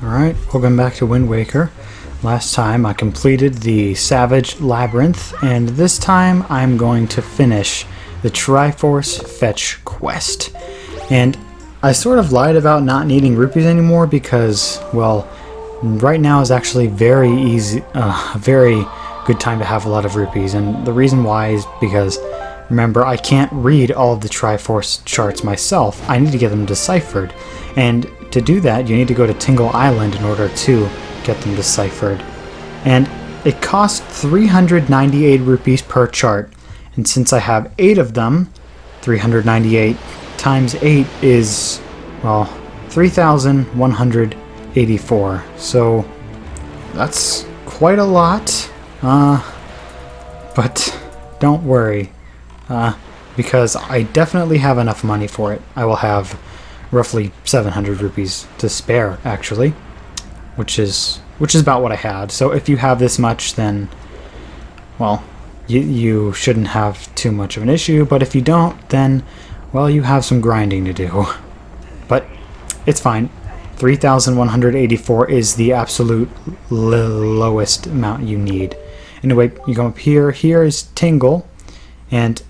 Alright, welcome back to Wind Waker. Last time I completed the Savage Labyrinth, and this time I'm going to finish the Triforce Fetch quest. And I sort of lied about not needing rupees anymore because, well, right now is actually very good time to have a lot of rupees, and the reason why is because, remember, I can't read all of the Triforce charts myself. I need to get them deciphered, and to do that you need to go to Tingle Island in order to get them deciphered. And it costs 398 rupees per chart, and since I have 8 of them, 398 times 8 is, well, 3,184, so that's quite a lot. But don't worry, because I definitely have enough money for it. I will have roughly 700 rupees to spare, actually, which is about what I had. So if you have this much, then, well, you shouldn't have too much of an issue, but if you don't, then, well, you have some grinding to do. But it's fine. 3,184 is the absolute lowest amount you need. Anyway, you come up here. Here is Tingle, and,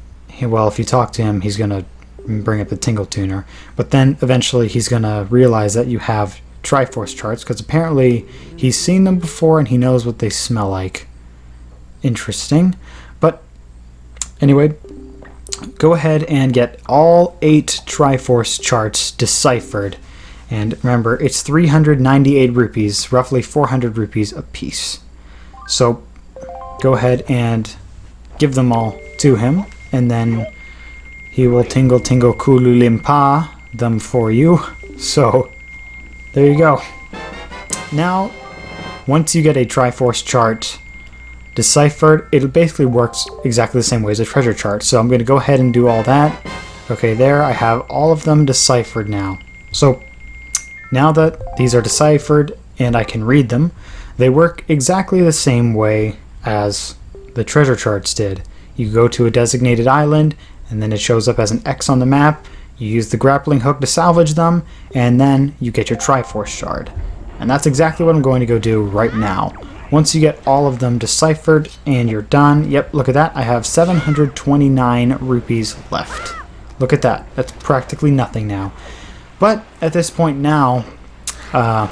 well, if you talk to him, he's gonna bring up the Tingle tuner. But then eventually he's gonna realize that you have Triforce charts, because apparently he's seen them before and he knows what they smell like. Interesting. But anyway, go ahead and get all 8 Triforce charts deciphered. And remember, it's 398 rupees, roughly 400 rupees a piece. So go ahead and give them all to him, and then he will tingle kululimpa them for you. So there you go. Now, once you get a Triforce chart deciphered, it basically works exactly the same way as a treasure chart. So I'm going to go ahead and do all that. Okay, there, I have all of them deciphered now. So now that these are deciphered and I can read them, they work exactly the same way as the treasure charts did. You go to a designated island, and then it shows up as an X on the map. You use the grappling hook to salvage them, and then you get your Triforce Shard. And that's exactly what I'm going to go do right now. Once you get all of them deciphered and you're done, yep, look at that, I have 729 rupees left. Look at that, that's practically nothing now. But at this point now, well,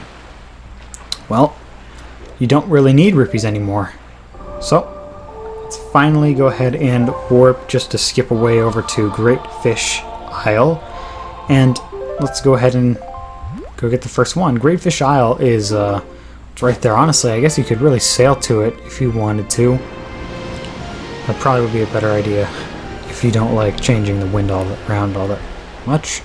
you don't really need rupees anymore. So let's finally go ahead and warp just to skip away over to Greatfish Isle, and let's go ahead and go get the first one. Greatfish Isle is it's right there. Honestly, I guess you could really sail to it if you wanted to. That probably would be a better idea if you don't like changing the wind around all that much.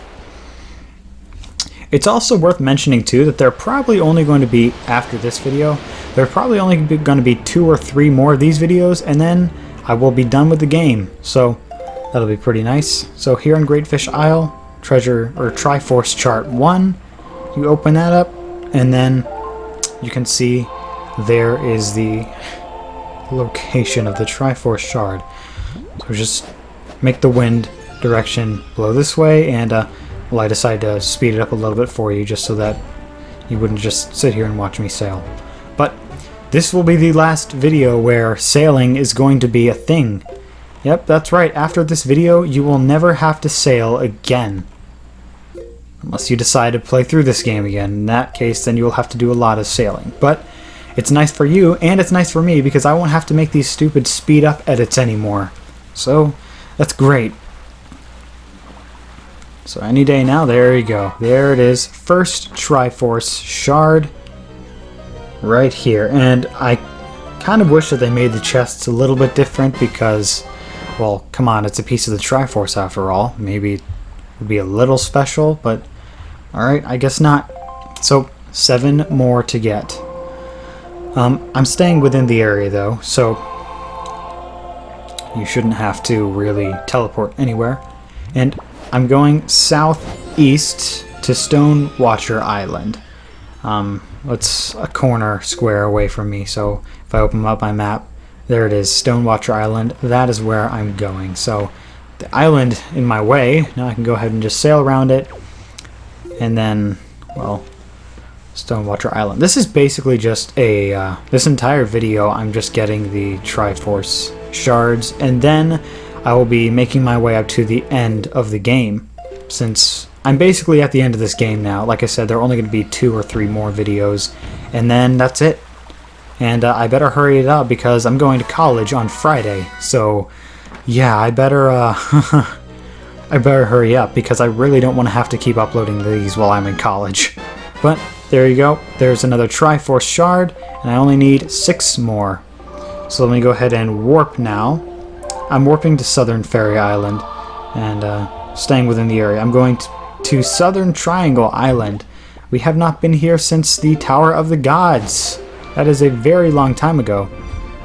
It's also worth mentioning too that there are probably only going to be, after this video, there are probably only going to be 2 or 3 more of these videos, and then I will be done with the game. So that'll be pretty nice. So here in Greatfish Isle, treasure or Triforce Chart 1, you open that up, and then you can see there is the location of the Triforce Shard. So just make the wind direction blow this way, and well, I decided to speed it up a little bit for you just so that you wouldn't just sit here and watch me sail. But this will be the last video where sailing is going to be a thing. Yep, that's right. After this video, you will never have to sail again. Unless you decide to play through this game again. In that case, then you will have to do a lot of sailing. But it's nice for you, and it's nice for me, because I won't have to make these stupid speed-up edits anymore. So, that's great. So any day now, there you go. There it is. First Triforce Shard right here. And I kind of wish that they made the chests a little bit different because, well, come on, it's a piece of the Triforce after all. Maybe it would be a little special, but alright, I guess not. So 7 more to get. I'm staying within the area though, so you shouldn't have to really teleport anywhere. And I'm going southeast to Stone Watcher Island. It's a corner square away from me, so if I open up my map, there it is, Stone Watcher Island. That is where I'm going. So the island in my way, now I can go ahead and just sail around it, and then, well, Stonewater Island. This is basically just a, this entire video I'm just getting the Triforce Shards, and then I will be making my way up to the end of the game, since I'm basically at the end of this game now. Like I said, there are only going to be 2 or 3 more videos, and then that's it. And I better hurry it up because I'm going to college on Friday, so yeah, I better, I better hurry up because I really don't want to have to keep uploading these while I'm in college. But there you go, there's another Triforce Shard, and I only need 6 more. So let me go ahead and warp now. I'm warping to Southern Fairy Island, and staying within the area. I'm going to Southern Triangle Island. We have not been here since the Tower of the Gods. That is a very long time ago.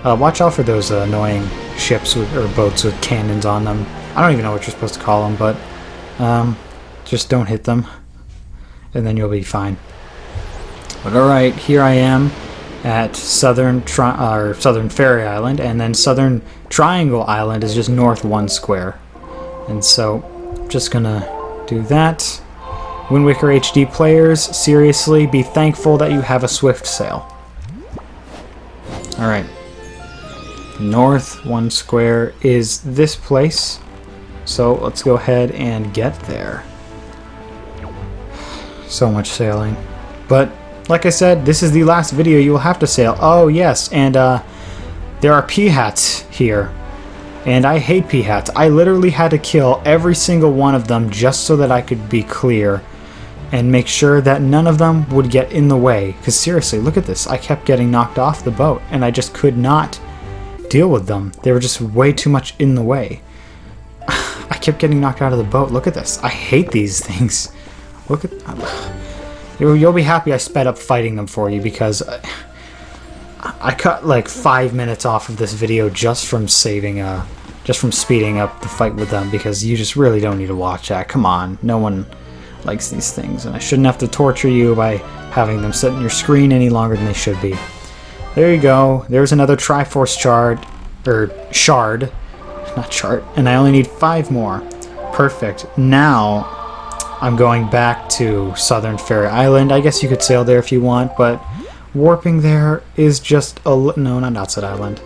Watch out for those annoying ships or boats with cannons on them. I don't even know what you're supposed to call them, but just don't hit them, and then you'll be fine. But alright, here I am at Southern Fairy Island, and then Southern Triangle Island is just north 1 square. And so, I'm just gonna do that. Wind Waker HD players, seriously, be thankful that you have a swift sail. Alright. North 1 square is this place. So let's go ahead and get there. So much sailing. But like I said, this is the last video you will have to sail. Oh yes, and there are P-hats here. And I hate P-hats. I literally had to kill every single one of them just so that I could be clear and make sure that none of them would get in the way. Because seriously, look at this. I kept getting knocked off the boat and I just could not deal with them. They were just way too much in the way. I kept getting knocked out of the boat. Look at this. I hate these things. Look at... You'll be happy I sped up fighting them for you, because I cut like 5 minutes off of this video just from speeding up the fight with them, because you just really don't need to watch that. Come on. No one likes these things, and I shouldn't have to torture you by having them sit in your screen any longer than they should be. There you go. There's another Triforce Chart, or Shard. Not chart, and I only need 5 more. Perfect. Now I'm going back to Southern Fairy Island. I guess you could sail there if you want, but warping there is just a no, not Outset Island.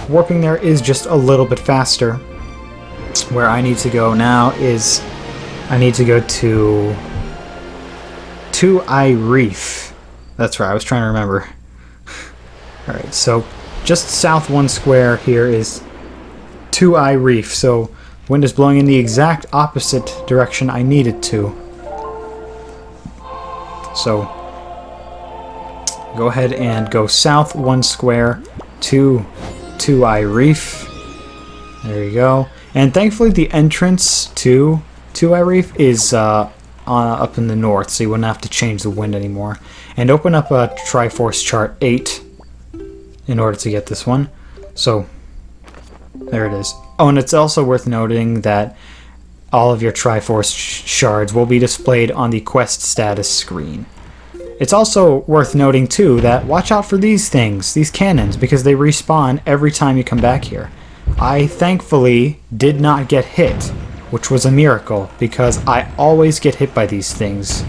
Warping there is just a little bit faster. Where I need to go now is I need to go to Two-Eye Reef. That's right, I was trying to remember. Alright, so just south 1 square here is Two-Eye Reef, so wind is blowing in the exact opposite direction I need it to. So go ahead and go south 1 square to Two-Eye Reef. There you go. And thankfully the entrance to Two-Eye Reef is up in the north, so you wouldn't have to change the wind anymore. And open up a Triforce Chart 8 in order to get this one. So there it is. Oh, and it's also worth noting that all of your Triforce Shards will be displayed on the quest status screen. It's also worth noting too that watch out for these things, these cannons, because they respawn every time you come back here. I thankfully did not get hit, which was a miracle, because I always get hit by these things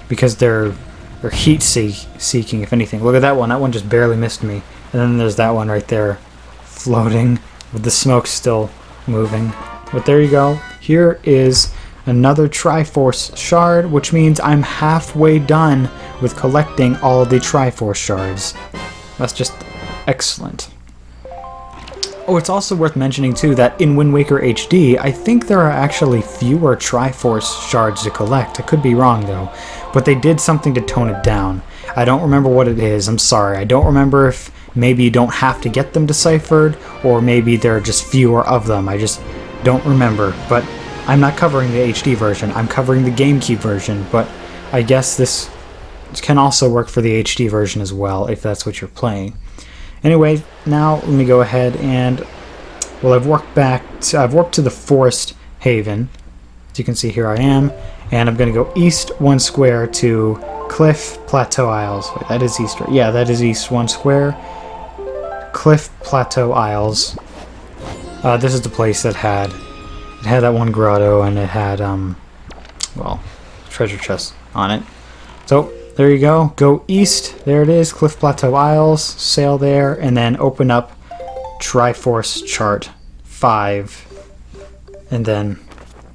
because they're heat seeking, if anything. Look at that one just barely missed me. And then there's that one right there floating with the smoke still moving. But there you go. Here is another Triforce Shard, which means I'm halfway done with collecting all of the Triforce Shards. That's just excellent. Oh, it's also worth mentioning too that in Wind Waker HD, I think there are actually fewer Triforce Shards to collect. I could be wrong though, but they did something to tone it down. I don't remember what it is, I'm sorry. I don't remember if maybe you don't have to get them deciphered, or maybe there are just fewer of them. I just don't remember, but I'm not covering the HD version. I'm covering the GameCube version, but I guess this can also work for the HD version as well, if that's what you're playing. Anyway, now let me go ahead and, well, I've warped to the Forest Haven. As you can see, here I am, and I'm going to go east 1 square to Cliff Plateau Isles. Wait, that is east, right? Yeah, that is east 1 square. Cliff Plateau Isles. This is the place that had that one grotto, and it had well, treasure chest on it. So there you go. Go east. There it is. Cliff Plateau Isles. Sail there. And then open up Triforce Chart 5. And then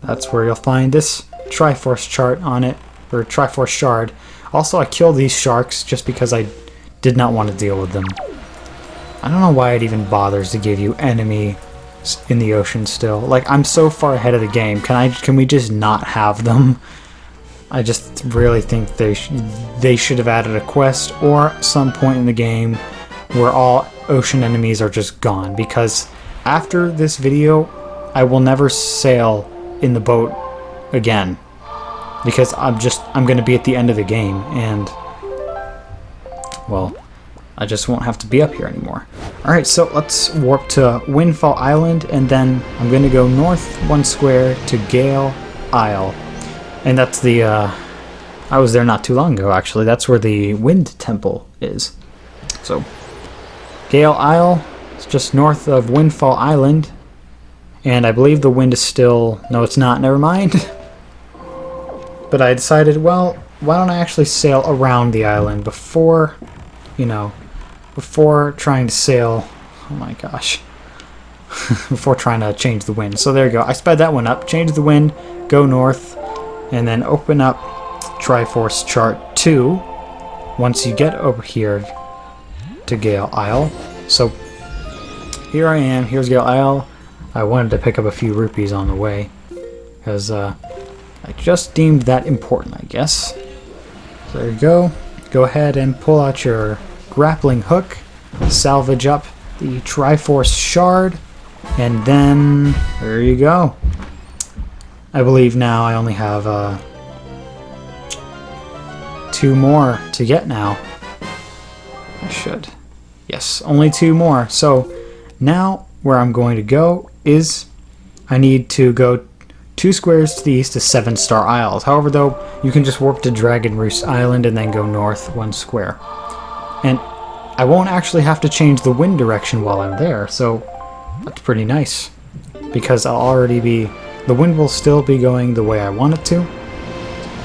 that's where you'll find this Triforce Chart on it. Or Triforce Shard. Also, I killed these sharks just because I did not want to deal with them. I don't know why it even bothers to give you enemies in the ocean still. Like, I'm so far ahead of the game. Can we just not have them? I just really think they should have added a quest or some point in the game where all ocean enemies are just gone, because after this video I will never sail in the boat again, because I'm going to be at the end of the game and, well, I just won't have to be up here anymore. Alright, so let's warp to Windfall Island, and then I'm going to go north 1 square to Gale Isle. And that's the, I was there not too long ago, actually. That's where the Wind Temple is. So, Gale Isle is just north of Windfall Island. And I believe the wind is still... No, it's not. Never mind. But I decided, well, why don't I actually sail around the island before, you know, before trying to sail... Oh my gosh. Before trying to change the wind. So there you go. I sped that one up. Change the wind. Go north. And then open up Triforce Chart 2 once you get over here to Gale Isle. So here I am. Here's Gale Isle. I wanted to pick up a few rupees on the way because I just deemed that important, I guess. So there you go. Go ahead and pull out your grappling hook, salvage up the Triforce Shard, and then there you go. I believe now I only have 2 more to get now. I should. Yes, only 2 more. So now where I'm going to go is I need to go 2 squares to the east to 7-star Isles. However, though, you can just warp to Dragon Roost Island and then go north 1 square. And I won't actually have to change the wind direction while I'm there, so that's pretty nice. Because I'll already be... The wind will still be going the way I want it to,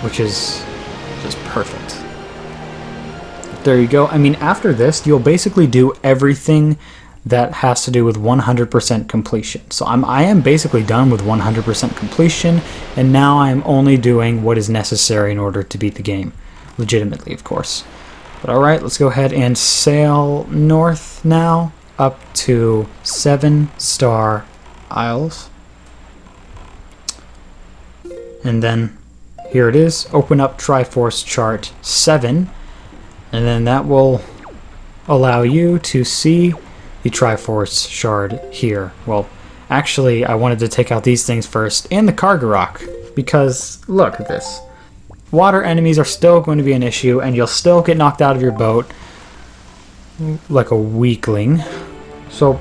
which is just perfect. There you go. I mean, after this, you'll basically do everything that has to do with 100% completion. So I am basically done with 100% completion, and now I'm only doing what is necessary in order to beat the game. Legitimately, of course. But alright, let's go ahead and sail north now, up to 7-star Isles. And then here it is. Open up Triforce Chart 7, and then that will allow you to see the Triforce Shard here. Well, actually, I wanted to take out these things first, and the Cargo Rock, because look at this. Water enemies are still going to be an issue, and you'll still get knocked out of your boat like a weakling. So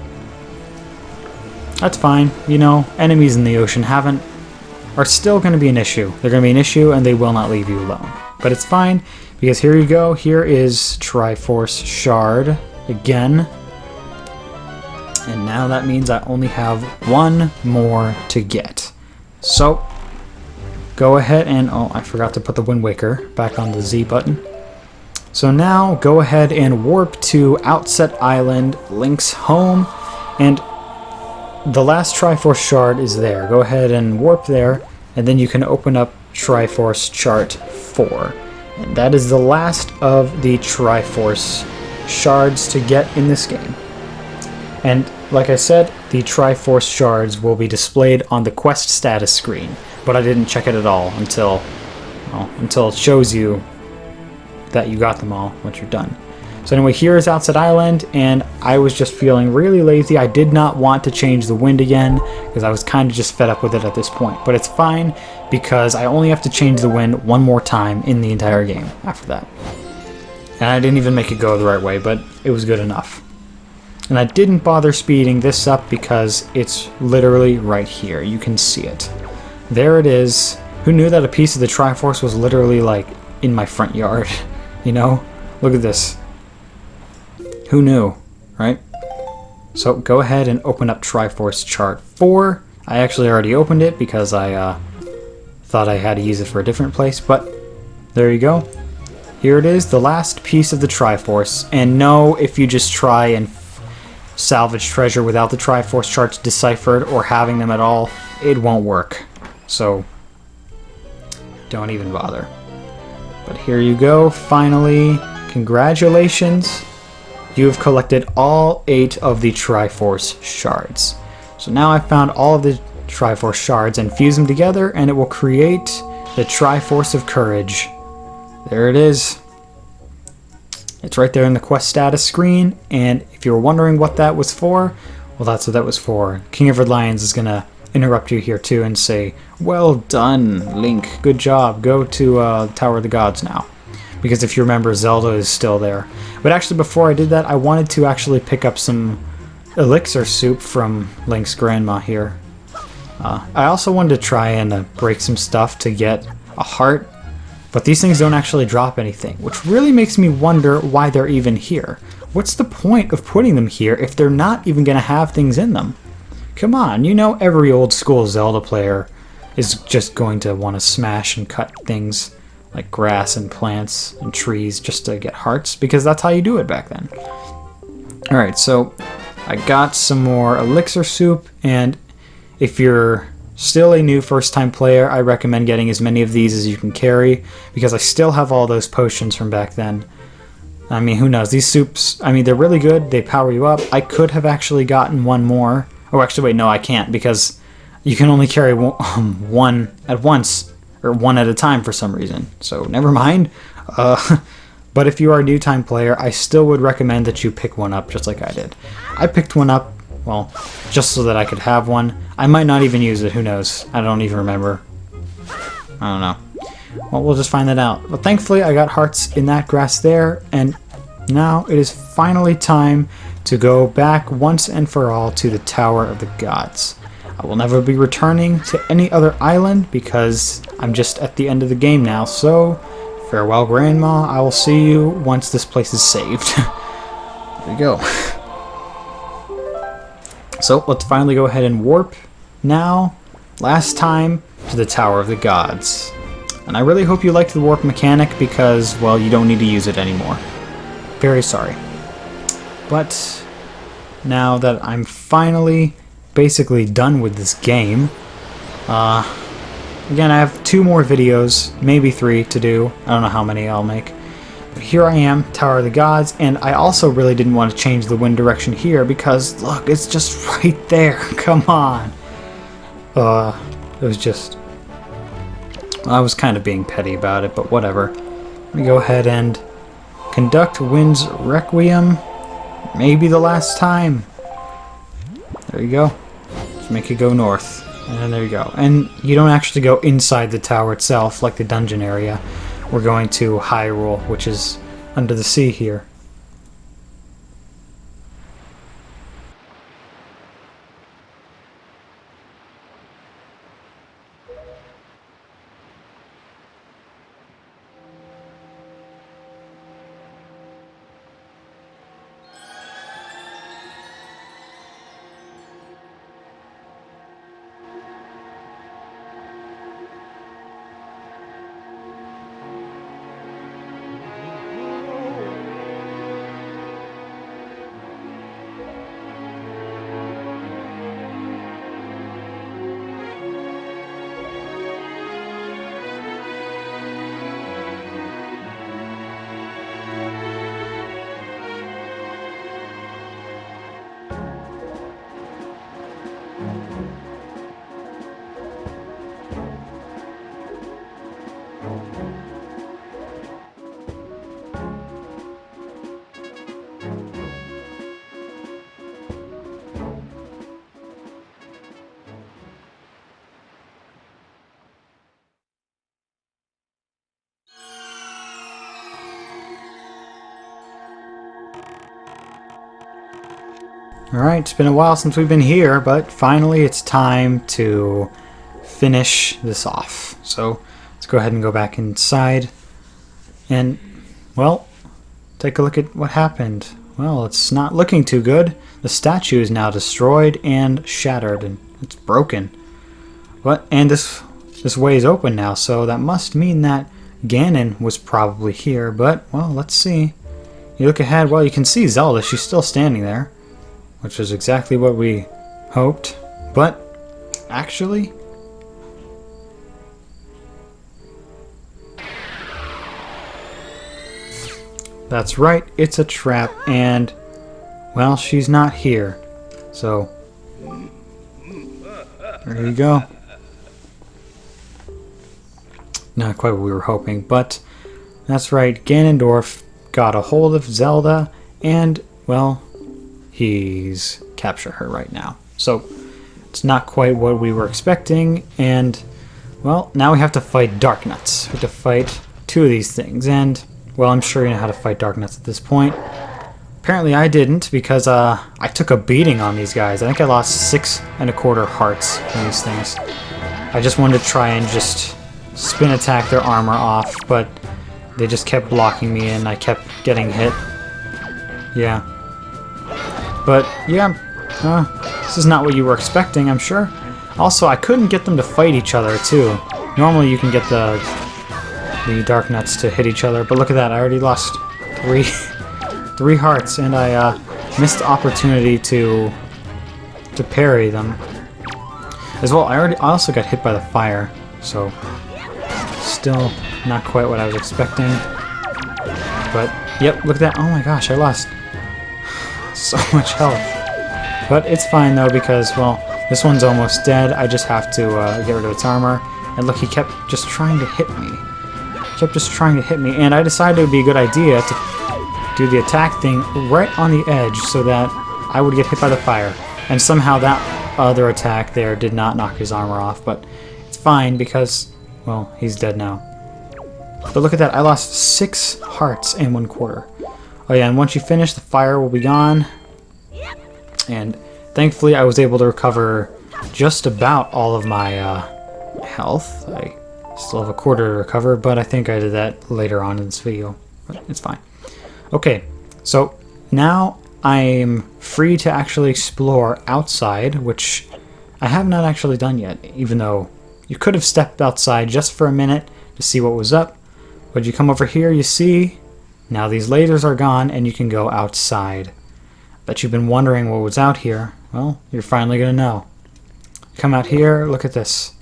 that's fine. You know, enemies in the ocean are still going to be an issue. They're going to be an issue, and they will not leave you alone. But it's fine, because here you go. Here is Triforce Shard again. And now that means I only have 1 more to get. So, go ahead and... Oh, I forgot to put the Wind Waker back on the Z button. So now, go ahead and warp to Outset Island, Link's home, and the last Triforce Shard is there. Go ahead and warp there, and then you can open up Triforce Chart 4. And that is the last of the Triforce Shards to get in this game. And like I said, the Triforce Shards will be displayed on the quest status screen, but I didn't check it at all until it shows you that you got them all once you're done. So anyway, here is Outset Island, and I was just feeling really lazy. I did not want to change the wind again, because I was kind of just fed up with it at this point. But it's fine, because I only have to change the wind 1 more time in the entire game after that. And I didn't even make it go the right way, but it was good enough. And I didn't bother speeding this up because it's literally right here. You can see it. There it is. Who knew that a piece of the Triforce was literally like in my front yard? You know? Look at this. Who knew, right? So go ahead and open up Triforce Chart 4. I actually already opened it because I thought I had to use it for a different place, but there you go. here it is, the last piece of the Triforce. And no, if you just try and salvage treasure without the Triforce Charts deciphered or having them at all, it won't work. So don't even bother. But here you go, finally. Congratulations. You have collected all 8 of the Triforce Shards. So now I've found all of the Triforce Shards and fuse them together, and it will create the Triforce of Courage. There it is. It's right there in the quest status screen, and if you were wondering what that was for, well, that's what that was for. King of Red Lions is going to interrupt you here too and say, well done, Link, good job, go to Tower of the Gods now. Because if you remember, Zelda is still there. But actually, before I did that, I wanted to actually pick up some elixir soup from Link's grandma here. I also wanted to try and break some stuff to get a heart, but these things don't actually drop anything, which really makes me wonder why they're even here. What's the point of putting them here if they're not even going to have things in them? Come on, you know every old school Zelda player is just going to want to smash and cut things like grass and plants and trees just to get hearts, because that's how you do it back then. Alright, so I got some more elixir soup, and if you're still a new first-time player, I recommend getting as many of these as you can carry, because I still have all those potions from back then. I mean, who knows? These soups, I mean, they're really good. They power you up. I could have actually gotten one more. Oh, actually, wait, no, I can't, because you can only carry one at once, or one at a time for some reason. So, never mind. But if you are a new-time player, I still would recommend that you pick one up, just like I did. I picked one up, well, just so that I could have one. I might not even use it, who knows? I don't even remember. I don't know. Well, we'll just find that out. But thankfully, I got hearts in that grass there, and now it is finally time to go back once and for all to the Tower of the Gods. I will never be returning to any other island because I'm just at the end of the game now, so farewell, Grandma. I will see you once this place is saved. There we go. So, let's finally go ahead and warp now, last time, to the Tower of the Gods. And I really hope you liked the warp mechanic because, well, you don't need to use it anymore. Very sorry. But now that I'm finally basically done with this game, again, I have 2 more videos, maybe 3 to do. I don't know how many I'll make. But here I am, Tower of the Gods, and I also really didn't want to change the wind direction here because, look, it's just right there. Come on. It was just... I was kind of being petty about it, but whatever. Let me go ahead and conduct Wind's Requiem. Maybe the last time. There you go. Let's make it go north. And there you go. And you don't actually go inside the tower itself, like the dungeon area. We're going to Hyrule, which is under the sea here. Alright, it's been a while since we've been here, but finally it's time to finish this off. So let's go ahead and go back inside and, well, take a look at what happened. Well, it's not looking too good. The statue is now destroyed and shattered, and it's broken. And this way is open now, so that must mean that Ganon was probably here, but, well, let's see. You look ahead, well, you can see Zelda. She's still standing there, which is exactly what we hoped. But, actually... That's right, it's a trap, and, well, she's not here. So, there you go. Not quite what we were hoping, but that's right, Ganondorf got a hold of Zelda, and, well, he's captured her right now. So, it's not quite what we were expecting, and, well, now we have to fight Darknuts. We have to fight two of these things, and... well, I'm sure you know how to fight Darknuts at this point. Apparently I didn't, because I took a beating on these guys. I think I lost 6 1/4 hearts from these things. I just wanted to try and just spin attack their armor off, but they just kept blocking me and I kept getting hit. Yeah. But, yeah, this is not what you were expecting, I'm sure. Also, I couldn't get them to fight each other, too. Normally you can get the Darknuts to hit each other, but look at that, I already lost 3 hearts, and I missed the opportunity to parry them. As well, I also got hit by the fire, so still not quite what I was expecting. But, yep, look at that, oh my gosh, I lost so much health. But it's fine though, because, well, this one's almost dead. I just have to get rid of its armor, and look, he kept just trying to hit me. And I decided it would be a good idea to do the attack thing right on the edge so that I would get hit by the fire. And somehow that other attack there did not knock his armor off, but it's fine because, well, he's dead now. But look at that, I lost 6 hearts in 1/4. Oh yeah, and once you finish, the fire will be gone. And thankfully I was able to recover just about all of my health. I still have a 1/4 to recover, but I think I did that later on in this video. But it's fine. Okay, so now I'm free to actually explore outside, which I have not actually done yet, even though you could have stepped outside just for a minute to see what was up. But you come over here, you see, now these lasers are gone and you can go outside. Bet you've been wondering what was out here. Well, you're finally going to know. Come out here, look at this.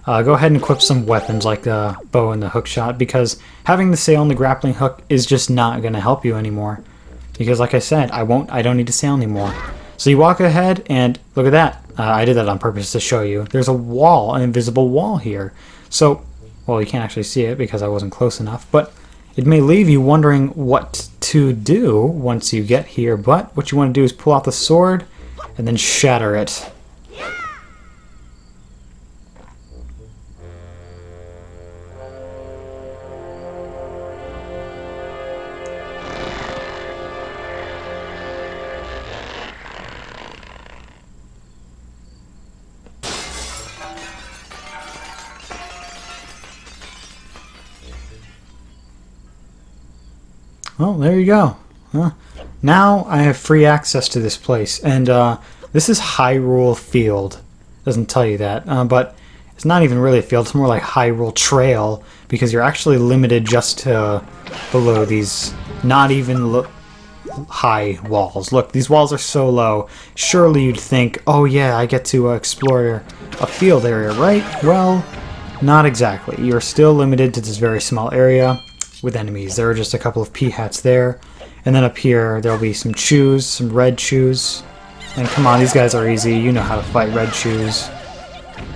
Go ahead and equip some weapons like the bow and the hook shot, because having the sail and the grappling hook is just not going to help you anymore. Because like I said, I don't need to sail anymore. So you walk ahead and look at that. I did that on purpose to show you. There's a wall, an invisible wall here. So, well, you can't actually see it because I wasn't close enough, but it may leave you wondering what to do once you get here. But what you want to do is pull out the sword and then shatter it. Well, there you go. Now I have free access to this place, and this is Hyrule Field. Doesn't tell you that, but it's not even really a field. It's more like Hyrule Trail, because you're actually limited just to below these not even high walls. Look, these walls are so low. Surely you'd think, oh yeah, I get to explore a field area, right? Well, not exactly. You're still limited to this very small area with enemies. There are just a couple of P-hats there. And then up here, there'll be some chews, some red chews. And come on, these guys are easy. You know how to fight red chews.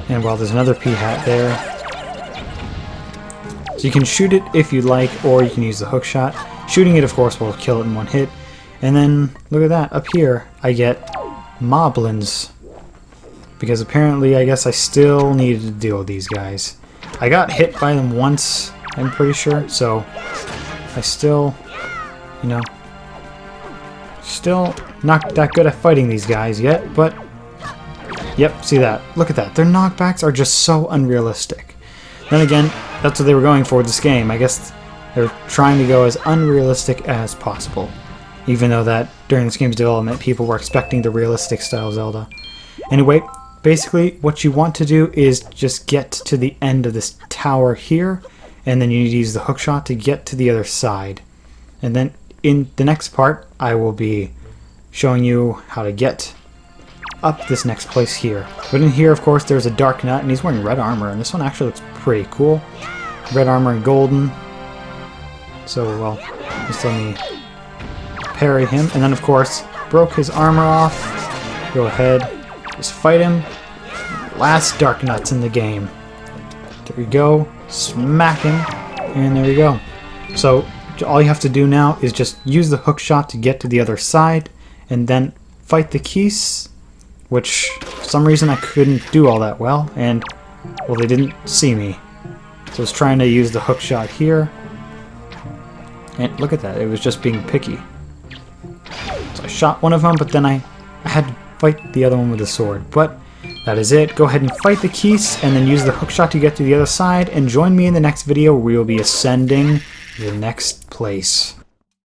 And well, there's another P-hat there. So you can shoot it if you like, or you can use the hook shot. Shooting it, of course, will kill it in one hit. And then, look at that, up here, I get moblins. Because apparently, I guess I still needed to deal with these guys. I got hit by them once, I'm pretty sure, so I still, you know, still not that good at fighting these guys yet, but yep, see that, look at that, their knockbacks are just so unrealistic. Then again, that's what they were going for with this game. I guess they're trying to go as unrealistic as possible, even though that during this game's development people were expecting the realistic style Zelda. Anyway, basically what you want to do is just get to the end of this tower here, and then you need to use the hook shot to get to the other side. And then in the next part, I will be showing you how to get up this next place here. But in here, of course, there's a Darknut, and he's wearing red armor, and this one actually looks pretty cool. Red armor and golden. So, well, just let me parry him. And then, of course, broke his armor off. Go ahead, just fight him. Last Darknuts in the game. There you go. Smack him. And there you go. So, all you have to do now is just use the hook shot to get to the other side, and then fight the Keys, which for some reason I couldn't do all that well, and well, they didn't see me. So I was trying to use the hook shot here, and look at that, it was just being picky. So I shot one of them, but then I had to fight the other one with a sword. But that is it. Go ahead and fight the Keys, and then use the hook shot to get to the other side, and join me in the next video where we will be ascending the next place.